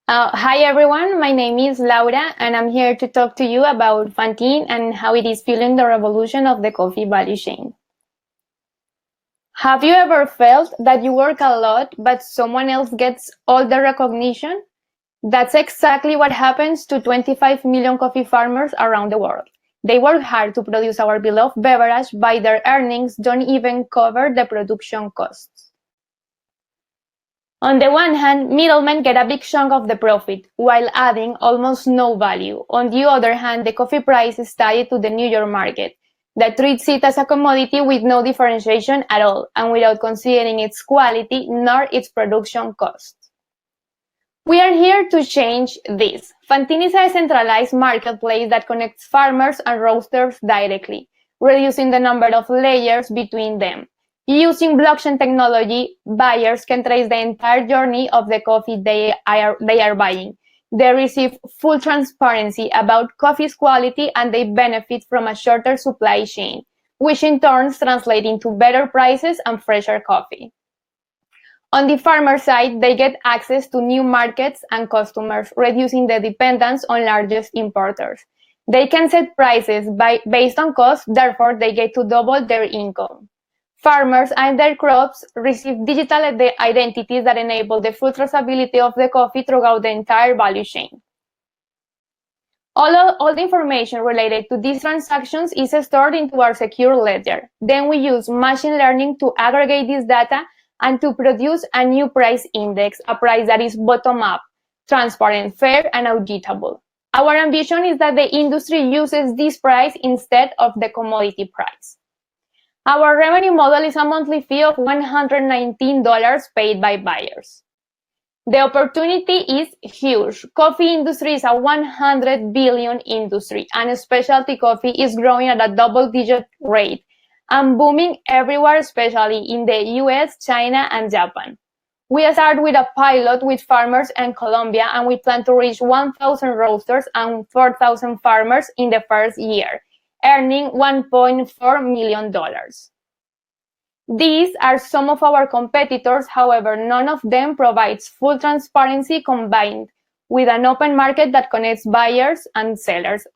Hi everyone, my name is Laura and I'm here to talk to you about Fantine and how it is fueling the revolution of the coffee value chain. Have you ever felt that you work a lot but someone else gets all the recognition? That's exactly what happens to 25 million coffee farmers around the world. They work hard to produce our beloved beverage, but their earnings don't even cover the production costs. On the one hand, middlemen get a big chunk of the profit, while adding almost no value. On the other hand, the coffee price is tied to the New York market, that treats it as a commodity with no differentiation at all, and without considering its quality nor its production costs. We are here to change this. Fantini is a centralized marketplace that connects farmers and roasters directly, reducing the number of layers between them. Using blockchain technology, buyers can trace the entire journey of the coffee they are buying. They receive full transparency about coffee's quality and they benefit from a shorter supply chain, which in turn translates into better prices and fresher coffee. On the farmer side, they get access to new markets and customers, reducing the dependence on largest importers. They can set prices based on cost, therefore they get to double their income. Farmers and their crops receive digital identities that enable the full traceability of the coffee throughout the entire value chain. All the information related to these transactions is stored into our secure ledger. Then we use machine learning to aggregate this data and to produce a new price index, a price that is bottom-up, transparent, fair, and auditable. Our ambition is that the industry uses this price instead of the commodity price. Our revenue model is a monthly fee of $119 paid by buyers. The opportunity is huge. Coffee industry is a 100 billion industry, and specialty coffee is growing at a double-digit rate and booming everywhere, especially in the US, China, and Japan. We start with a pilot with farmers in Colombia, and we plan to reach 1,000 roasters and 4,000 farmers in the first year, earning $1.4 million. These are some of our competitors, however, none of them provides full transparency combined with an open market that connects buyers and sellers.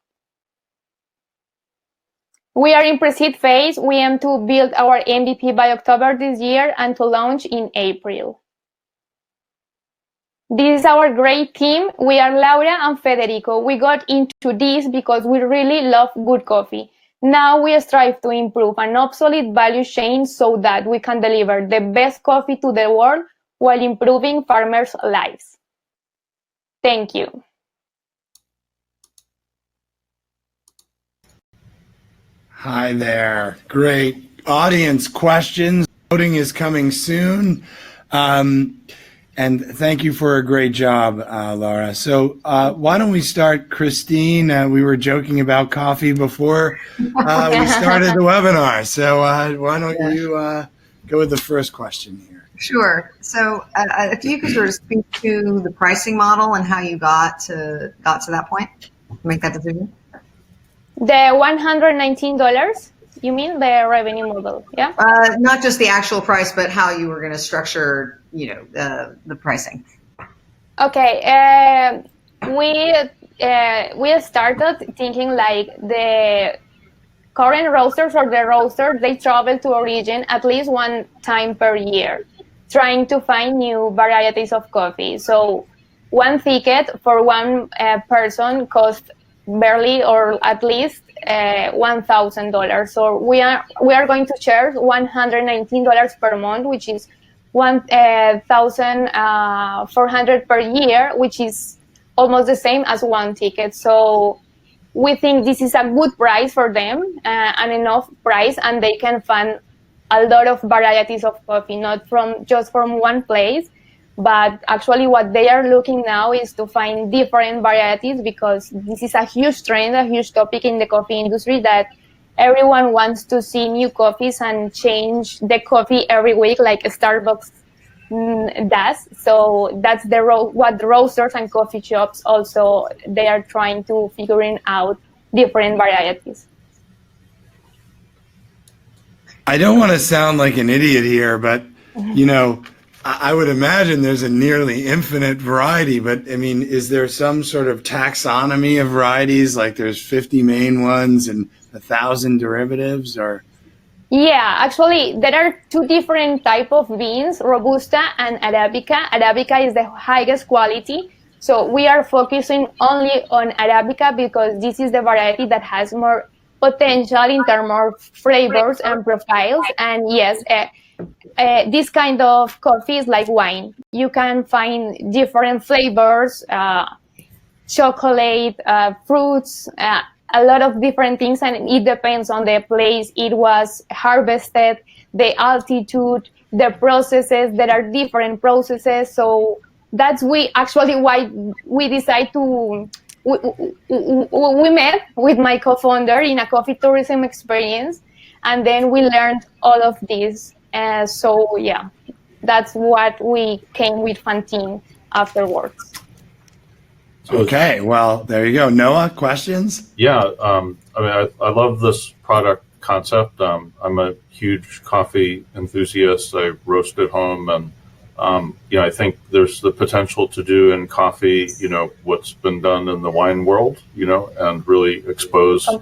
We are in pre-seed phase. We aim to build our MVP by October this year and to launch in April. This is our great team. We are Laura and Federico. We got into this because we really love good coffee. Now we strive to improve an obsolete value chain so that we can deliver the best coffee to the world while improving farmers' lives. Thank you. Hi there. Great audience questions. Voting is coming soon. And thank you for a great job, Laura. So why don't we start, Christine? We were joking about coffee before we started the webinar. So why don't you go with the first question here? Sure. So if you could sort of speak to the pricing model and how you got to that point, make that decision. The $119, you mean the revenue model, yeah? Not just the actual price, but how you were going to structure, the pricing. Okay. We started thinking like the current roasters or the roasters, they travel to origin at least one time per year, trying to find new varieties of coffee. So one ticket for one person costs barely or at least $1,000. So we are going to charge $119 per month, which is $1,400 per year, which is almost the same as one ticket. So we think this is a good price for them, and enough price, and they can find a lot of varieties of coffee, not just from one place. But actually what they are looking now is to find different varieties, because this is a huge trend, a huge topic in the coffee industry, that everyone wants to see new coffees and change the coffee every week like Starbucks does. So that's what the roasters and coffee shops also, they are trying to figuring out different varieties. I don't want to sound like an idiot here, but I would imagine there's a nearly infinite variety, but I mean, is there some sort of taxonomy of varieties? Like there's 50 main ones and 1,000 derivatives, or? Yeah, actually, there are two different type of beans, Robusta and Arabica. Arabica is the highest quality. So we are focusing only on Arabica because this is the variety that has more potential in terms of flavors and profiles. And yes, this kind of coffee is like wine. You can find different flavors, chocolate, fruits, a lot of different things, and it depends on the place it was harvested, the altitude, the processes. There are different processes, so that's why we decide to. We met with my co-founder in a coffee tourism experience, and then we learned all of this. So yeah, that's what we came with Fantine afterwards. Okay, well, there you go. Noah, questions? Yeah, I mean, I love this product concept. I'm a huge coffee enthusiast. I roast at home, and I think there's the potential to do in coffee, what's been done in the wine world, and really expose, all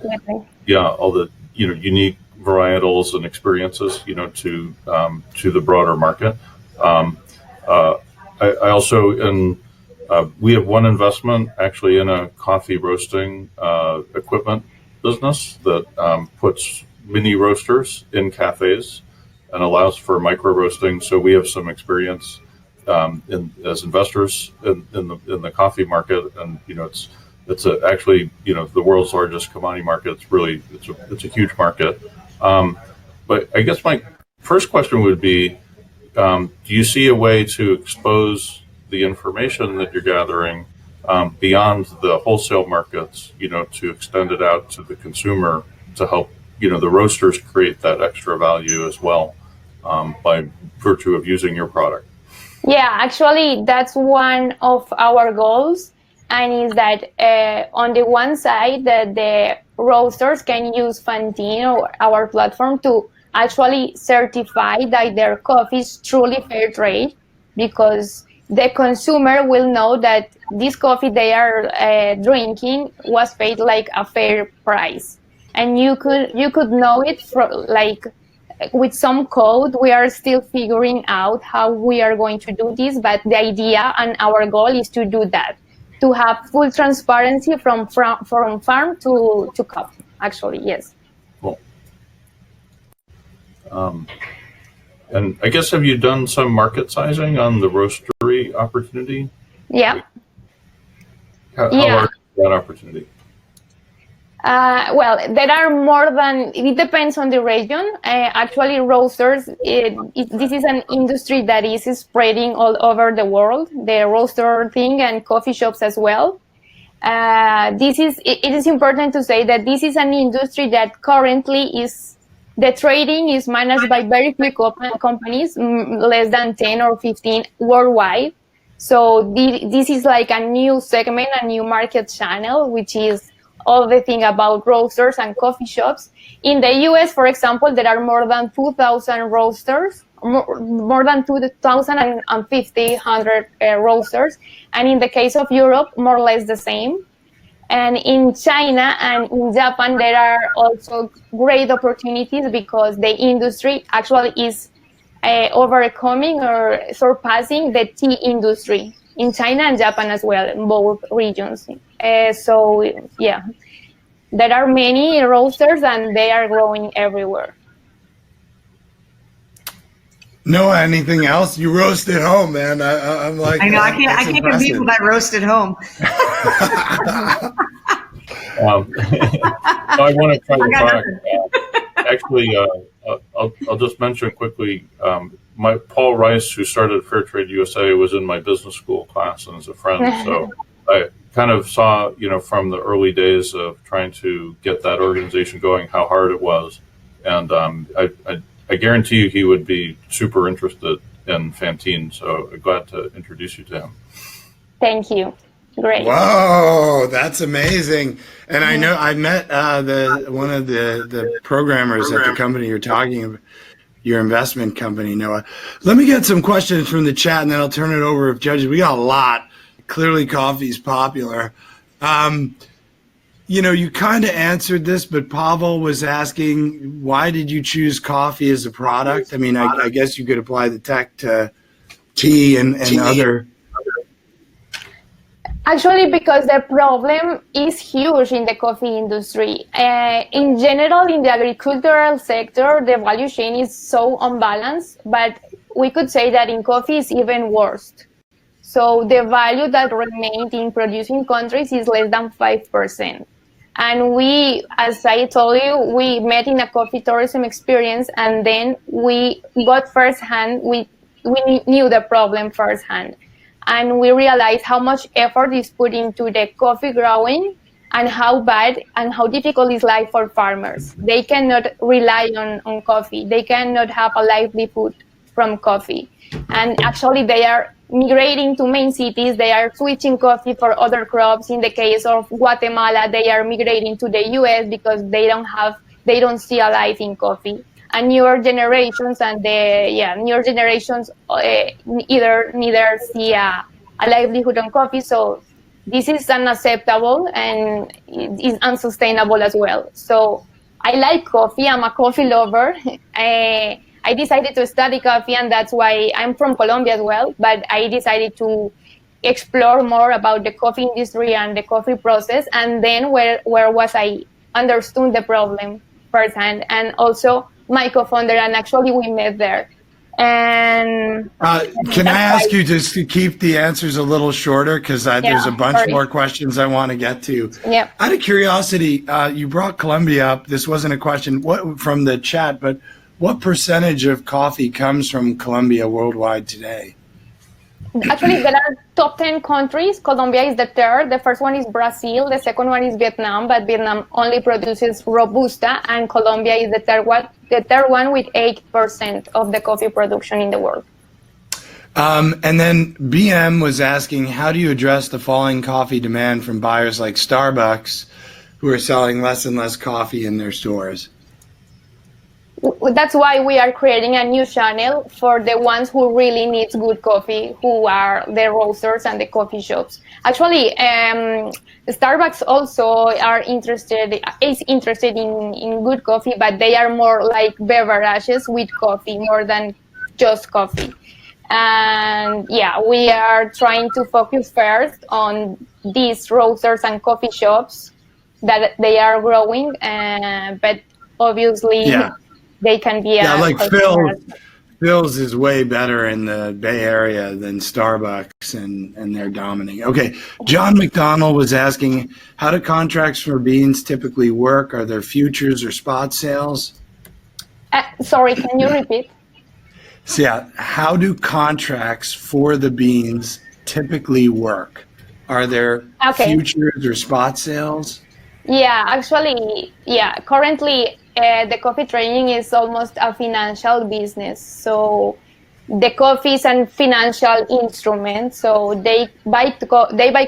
the unique varietals and experiences, to the broader market. I also we have one investment actually in a coffee roasting equipment business that puts mini roasters in cafes and allows for micro roasting. So we have some experience as investors in the coffee market, and it's actually the world's largest commodity market. It's a huge market. But I guess my first question would be, do you see a way to expose the information that you're gathering beyond the wholesale markets, to extend it out to the consumer to help, the roasters create that extra value as well by virtue of using your product? Yeah, actually, that's one of our goals, and is that on the one side that the roasters can use Fantine or our platform to actually certify that their coffee is truly fair trade, because the consumer will know that this coffee they are drinking was paid like a fair price, and you could know it with some code. We are still figuring out how we are going to do this, but the idea and our goal is to do that, to have full transparency from farm to cup. Actually, yes. Cool. And I guess, have you done some market sizing on the roastery opportunity? Yeah. How large is that opportunity? Well, there are more than, it depends on the region. Actually, roasters, this is an industry that is spreading all over the world, the roaster thing, and coffee shops as well. It is important to say that this is an industry that currently the trading is managed by very few companies, less than 10 or 15 worldwide. So this is like a new segment, a new market channel, which is all the thing about roasters and coffee shops. In the US, for example, there are more than 2,000 roasters, more than 2,050 roasters. And in the case of Europe, more or less the same. And in China and in Japan, there are also great opportunities because the industry actually is overcoming or surpassing the tea industry in China and Japan as well, in both regions. So, yeah, there are many roasters and they are growing everywhere. Noah, anything else? You roast at home, man. I'm like, I know, I can't compete with that roast at home. I want to try the product. Actually, I'll just mention quickly, Paul Rice, who started Fairtrade USA, was in my business school class and is a friend. So I kind of saw, from the early days of trying to get that organization going, how hard it was. And I guarantee you he would be super interested in Fantine. So I'm glad to introduce you to him. Thank you. Great. Whoa, that's amazing. And I know I met one of the programmers at the company you're talking about. your investment company, Noah. Let me get some questions from the chat, and then I'll turn it over to judges. We got a lot. Clearly, coffee's popular. You kind of answered this, but Pavel was asking, why did you choose coffee as a product? I mean, I guess you could apply the tech to tea and other. Actually, because the problem is huge in the coffee industry. In general, in the agricultural sector, the value chain is so unbalanced, but we could say that in coffee it's even worse. So the value that remained in producing countries is less than 5%. And we, as I told you, we met in a coffee tourism experience, and then we got firsthand, we knew the problem firsthand. And we realized how much effort is put into the coffee growing and how bad and how difficult is life for farmers. They cannot rely on coffee. They cannot have a livelihood from coffee. And actually they are migrating to main cities. They are switching coffee for other crops. In the case of Guatemala, they are migrating to the US because they don't see a life in coffee. And newer generations neither see a livelihood on coffee. So this is unacceptable and it is unsustainable as well. So I like coffee. I'm a coffee lover. I decided to study coffee, and that's why I'm from Colombia as well. But I decided to explore more about the coffee industry and the coffee process. And then where was I understood the problem firsthand, and also my co-founder, and actually we met there. And can I ask you just to keep the answers a little shorter, because there's a bunch more questions I want to get to. Yeah. Out of curiosity, you brought Colombia up. This wasn't a question from the chat, but what percentage of coffee comes from Colombia worldwide today? Actually, there are top 10 countries. Colombia is the third. The first one is Brazil. The second one is Vietnam, but Vietnam only produces Robusta, and Colombia is the third one with 8% of the coffee production in the world. And then BM was asking, how do you address the falling coffee demand from buyers like Starbucks, who are selling less and less coffee in their stores? That's why we are creating a new channel for the ones who really need good coffee, who are the roasters and the coffee shops. Actually, Starbucks also is interested in good coffee, but they are more like beverages with coffee more than just coffee. And yeah, we are trying to focus first on these roasters and coffee shops that they are growing, but obviously they can be like Phil's is way better in the Bay Area than Starbucks, and they're dominating. Okay, John McDonald was asking, how do contracts for beans typically work? Are there futures or spot sales? Sorry, can you repeat? So how do contracts for the beans typically work? Are there futures or spot sales? Yeah, actually, currently the coffee trading is almost a financial business. So the coffee is a financial instrument. So they buy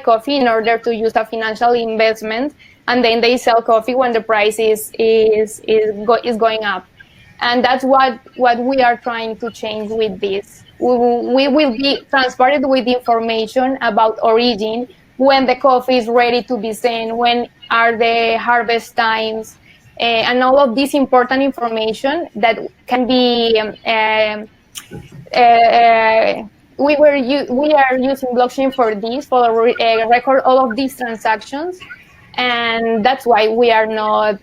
coffee in order to use a financial investment, and then they sell coffee when the price is going up. And that's what we are trying to change with this. We will be transparent with information about origin, when the coffee is ready to be sent, when are the harvest times, and all of this important information that can be. We are using blockchain for this, for record all of these transactions, and that's why we are not.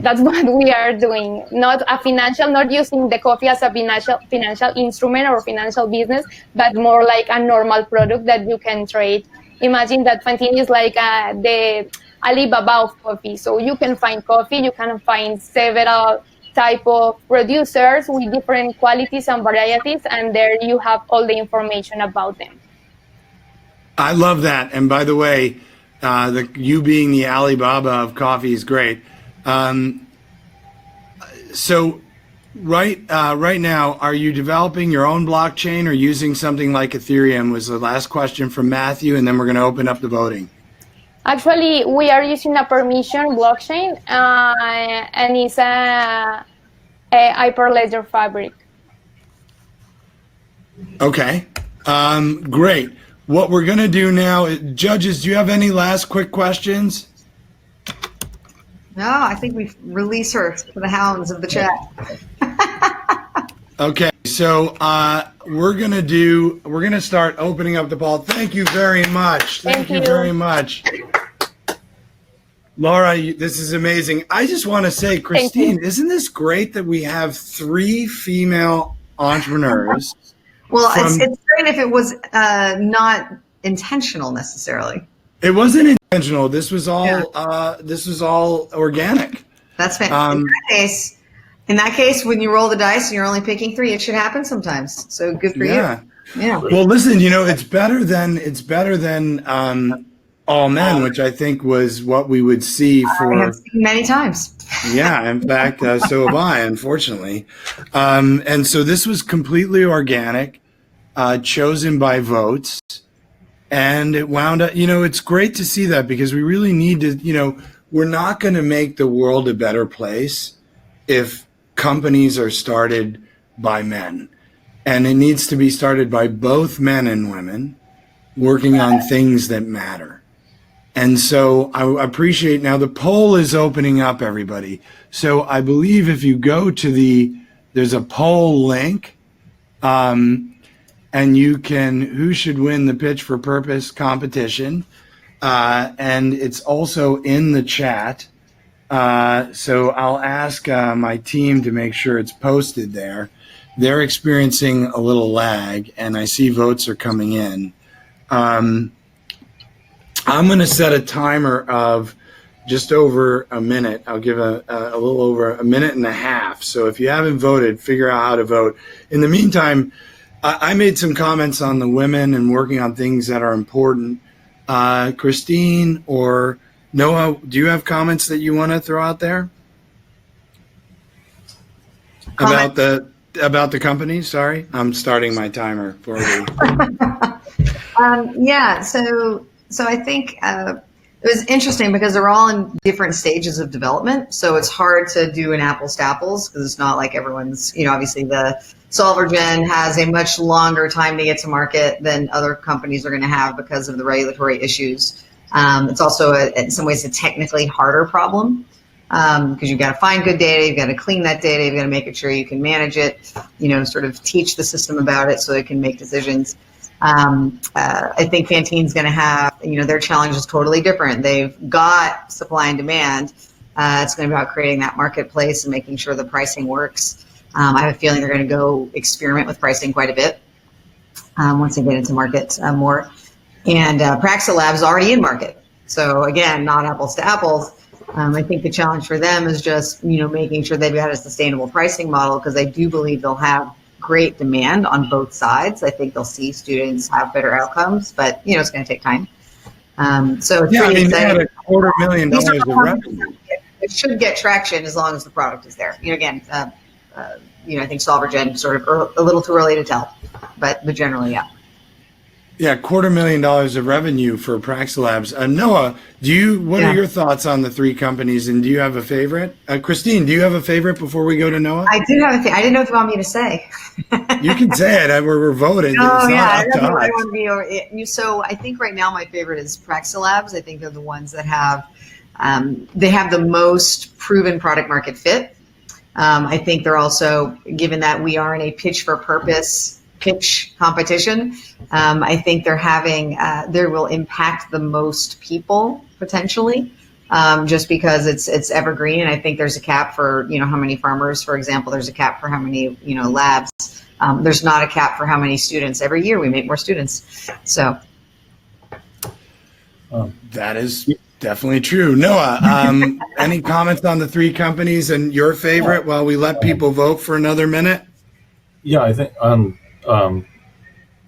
That's what we are doing. Not using the coffee as a financial instrument or financial business, but more like a normal product that you can trade. Imagine that Fantini is like the Alibaba of coffee. So you can find coffee, you can find several type of producers with different qualities and varieties, and there you have all the information about them. I love that. And by the way, you being the Alibaba of coffee is great. So right now, are you developing your own blockchain or using something like Ethereum? Was the last question from Matthew, and then we're going to open up the voting. Actually, we are using a permission blockchain, and it's hyperledger fabric. Okay, great. What we're going to do now, judges, do you have any last quick questions? No, I think we've released her to the hounds of the chat. Okay, so we're gonna start opening up the ball. Thank you very much. Thank you very much. Laura, this is amazing. I just want to say, Christine, isn't this great that we have 3 female entrepreneurs? Well, it's great if it was not intentional necessarily. It wasn't intentional. This was all organic. That's fantastic. In that case, when you roll the dice and you're only picking 3, it should happen sometimes. So good for you. Yeah. Well, listen, it's better than all men, which I think was what we would see for. I have seen many times. Yeah, in fact, so have I, unfortunately. And so this was completely organic, chosen by votes, and it wound up. It's great to see that because we really need to. We're not going to make the world a better place if companies are started by men, and it needs to be started by both men and women working on things that matter. And so I appreciate now the poll is opening up, everybody. So I believe if you go to there's a poll link, and you can, who should win the Pitch for Purpose competition. And it's also in the chat. So I'll ask my team to make sure it's posted there. They're experiencing a little lag, and I see votes are coming in. I'm going to set a timer of just over a minute. I'll give a little over a minute and a half. So if you haven't voted, figure out how to vote. In the meantime, I made some comments on the women and working on things that are important. Christine or Noah, do you have comments that you want to throw out there about the company? Sorry, I'm starting my timer for you. Yeah, so I think it was interesting because they're all in different stages of development. So it's hard to do an apples to apples because it's not like everyone's. Obviously the SolverGen has a much longer time to get to market than other companies are going to have because of the regulatory issues. It's also, in some ways, a technically harder problem because you've got to find good data, you've got to clean that data, you've got to make sure you can manage it, sort of teach the system about it so it can make decisions. I think Fantine's going to have, their challenge is totally different. They've got supply and demand. It's going to be about creating that marketplace and making sure the pricing works. I have a feeling they're going to go experiment with pricing quite a bit once they get into market more. And Praxa Lab's already in market. So again, not apples to apples. I think the challenge for them is just, making sure they've got a sustainable pricing model because I do believe they'll have great demand on both sides. I think they'll see students have better outcomes, but, it's going to take time. So it's pretty exciting. They had $250,000 of revenue. It should get traction as long as the product is there. Again, I think SolverGen sort of a little too early to tell, but generally, yeah. Yeah, $250,000 of revenue for Praxa Labs. Noah, what are your thoughts on the 3 companies, and do you have a favorite? Christine, do you have a favorite before we go to Noah? I do have a favorite. I didn't know if you want me to say. You can say it. We're voting. Oh, yeah. So I think right now my favorite is Praxa Labs. I think they're the ones that have the most proven product market fit. I think they're also, given that we are in a pitch for purpose pitch competition, I think they will impact the most people potentially, just because it's evergreen. And I think there's a cap for, how many farmers, for example, there's a cap for how many, labs. There's not a cap for how many students. Every year we make more students. So. That is definitely true. Noah, any comments on the 3 companies and your favorite while we let people vote for another minute? Yeah, I think on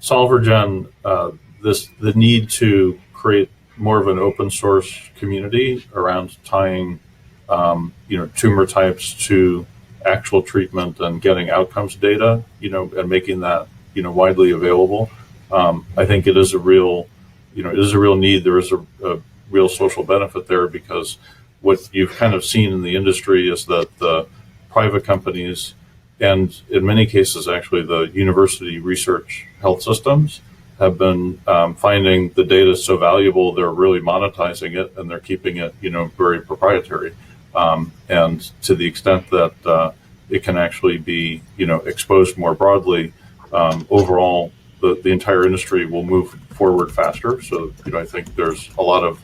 SolverGen, the need to create more of an open source community around tying, tumor types to actual treatment and getting outcomes data, and making that, widely available. I think it is a real, need. There is a real social benefit there because what you've kind of seen in the industry is that the private companies, and in many cases, actually, the university research health systems have been finding the data so valuable, they're really monetizing it, and they're keeping it, very proprietary. And to the extent that it can actually be, exposed more broadly, overall, the entire industry will move forward faster. So, I think there's a lot of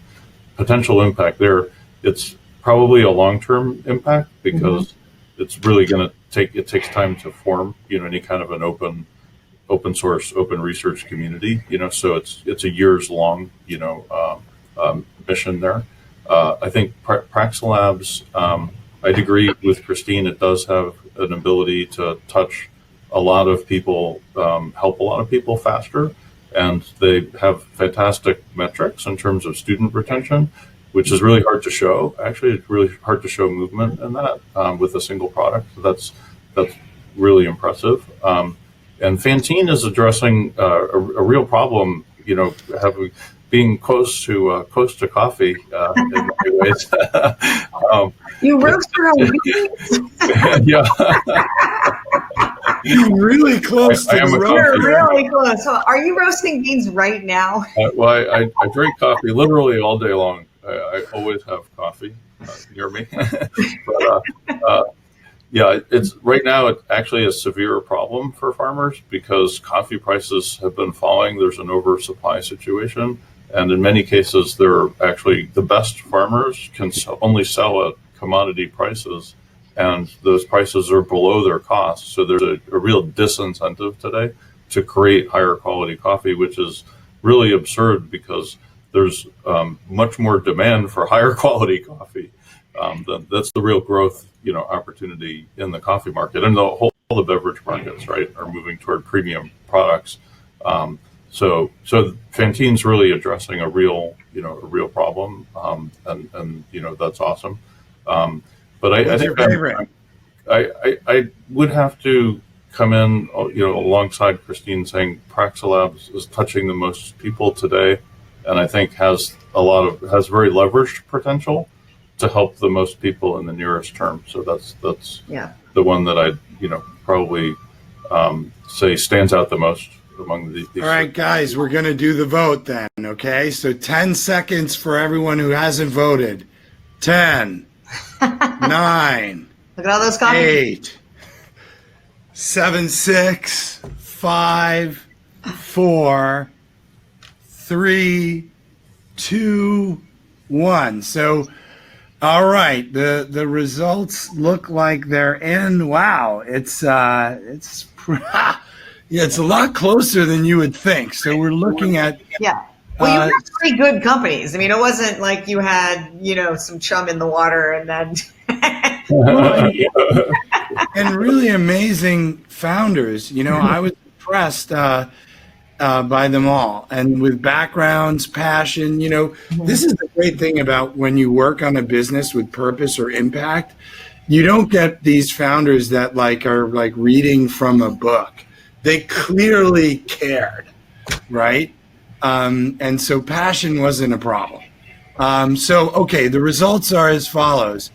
potential impact there. It's probably a long-term impact because it's really going to it takes time to form, any kind of an open source, open research community, so it's a years long, mission there. I think Praxis Labs, I'd agree with Christine, it does have an ability to touch a lot of people, help a lot of people faster. And they have fantastic metrics in terms of student retention, which is really hard to show. Actually, it's really hard to show movement in that with a single product. So that's really impressive. And Fantine is addressing a real problem, being close to coffee in many ways. You roast your own beans? Yeah. You're really close to the roast. You're really close. So are you roasting beans right now? Well, I drink coffee literally all day long. I always have coffee near me. But yeah, it's right now. It's actually a severe problem for farmers because coffee prices have been falling. There's an oversupply situation, and in many cases, they're actually the best farmers can only sell at commodity prices, and those prices are below their costs. So there's a real disincentive today to create higher quality coffee, which is really absurd because there's much more demand for higher quality coffee. That's the real growth, opportunity in the coffee market, and all the beverage markets, right, are moving toward premium products. So Fantine's really addressing a real problem, and that's awesome. But I think I would have to come in, alongside Christine saying Praxis Labs is touching the most people today, and I think has very leveraged potential to help the most people in the nearest term. So that's the one that I'd probably say stands out the most among these. All right, guys, we're going to do the vote then, okay? So 10 seconds for everyone who hasn't voted. 10, 9, Look at all those coffee. 8, 7, 6, 5, 4, 3, 2, 1. So, all right, the results look like they're in. Wow, it's it's a lot closer than you would think. So we're looking at Well, you had pretty good companies. I mean, it wasn't like you had some chum in the water and then. and really amazing founders. I was impressed by them all, and with backgrounds, passion. This is the great thing about when you work on a business with purpose or impact. You don't get these founders that are reading from a book. They clearly cared, right? And so passion wasn't a problem. Okay, the results are as follows.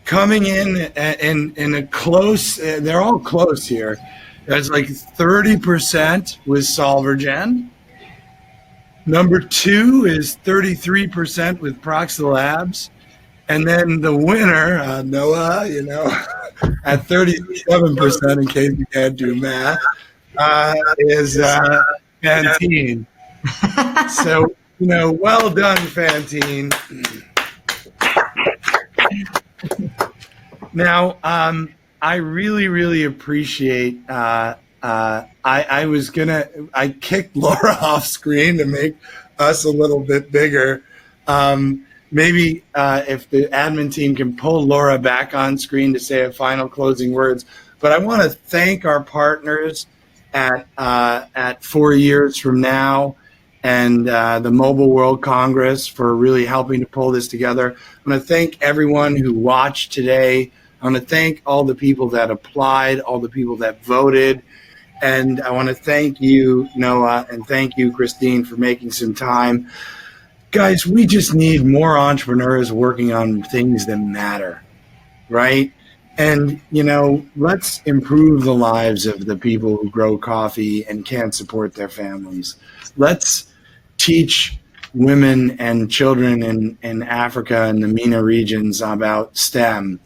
Coming in a close, they're all close here. That's 30% was Solvergen. Number 2 is 33% with Praxis Labs. And then the winner, Noah, at 37%, in case you can't do math, is Fantine. So, well done, Fantine. Now, I really, really appreciate, I kicked Laura off screen to make us a little bit bigger. Maybe if the admin team can pull Laura back on screen to say a final closing words. But I want to thank our partners at 4 years from now and the Mobile World Congress for really helping to pull this together. I want to thank everyone who watched today. I want to thank all the people that applied, all the people that voted. And I want to thank you, Noah, and thank you, Christine, for making some time. Guys, we just need more entrepreneurs working on things that matter, right? And, let's improve the lives of the people who grow coffee and can't support their families. Let's teach women and children in Africa and the MENA regions about STEM.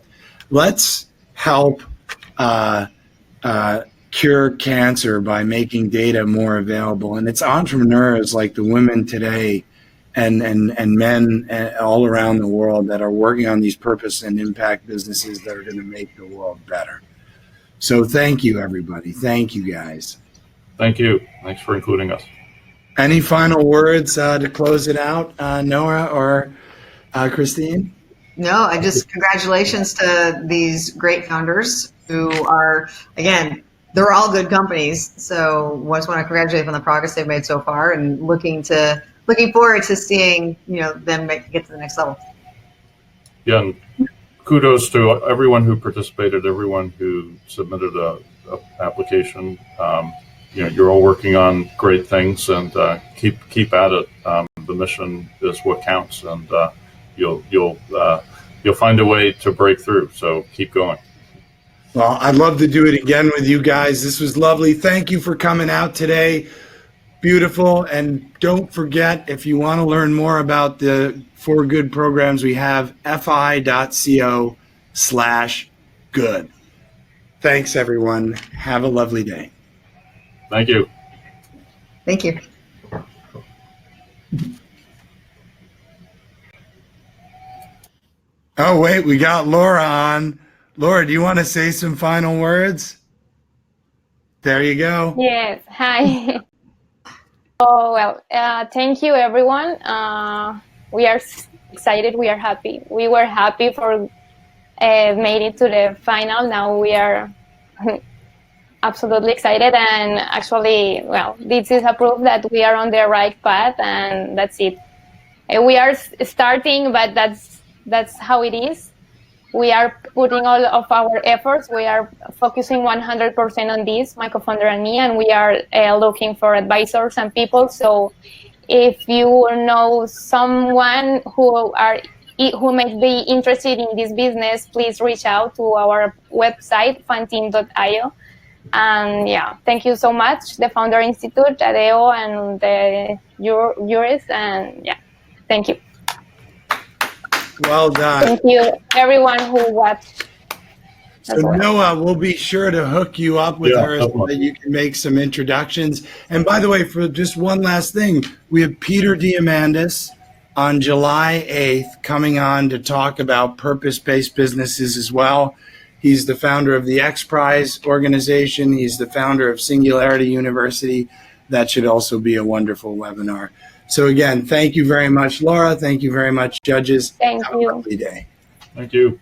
Let's help cure cancer by making data more available. And it's entrepreneurs like the women today and men all around the world that are working on these purpose and impact businesses that are going to make the world better. So thank you, everybody. Thank you, guys. Thank you. Thanks for including us. Any final words to close it out, Nora or Christine? No, congratulations to these great founders who are, again, they're all good companies. So I just want to congratulate them on the progress they've made so far, and looking forward to seeing, them get to the next level. Yeah, and kudos to everyone who participated, everyone who submitted a application. You're all working on great things, and keep at it. The mission is what counts, and you'll find a way to break through. So keep going. Well, I'd love to do it again with you guys. This was lovely. Thank you for coming out today. Beautiful. And don't forget, if you want to learn more about the 4 Good programs we have, fi.co/good. Thanks, everyone. Have a lovely day. Thank you. Thank you. Oh, wait, we got Laura on. Laura, do you want to say some final words? There you go. Yes. Hi. Oh, well, thank you, everyone. We are excited. We are happy. We were happy for made it to the final. Now we are absolutely excited. And actually, well, this is a proof that we are on the right path, and that's it. We are starting, but that's how it is. We are putting all of our efforts. We are focusing 100% on this, my co-founder and me, and we are looking for advisors and people. So if you know someone who might be interested in this business, please reach out to our website, fantine.io. And yeah, thank you so much, the Founder Institute, Adeo, and the Juris, and yeah, thank you. Well done. Thank you, everyone who watched. So Noah, we'll be sure to hook you up with her so that you can make some introductions. And by the way, for just one last thing, we have Peter Diamandis on July 8th coming on to talk about purpose-based businesses as well. He's the founder of the X Prize organization. He's the founder of Singularity University. That should also be a wonderful webinar. So again, thank you very much, Laura. Thank you very much, judges. Thank you. Have a lovely day. Thank you.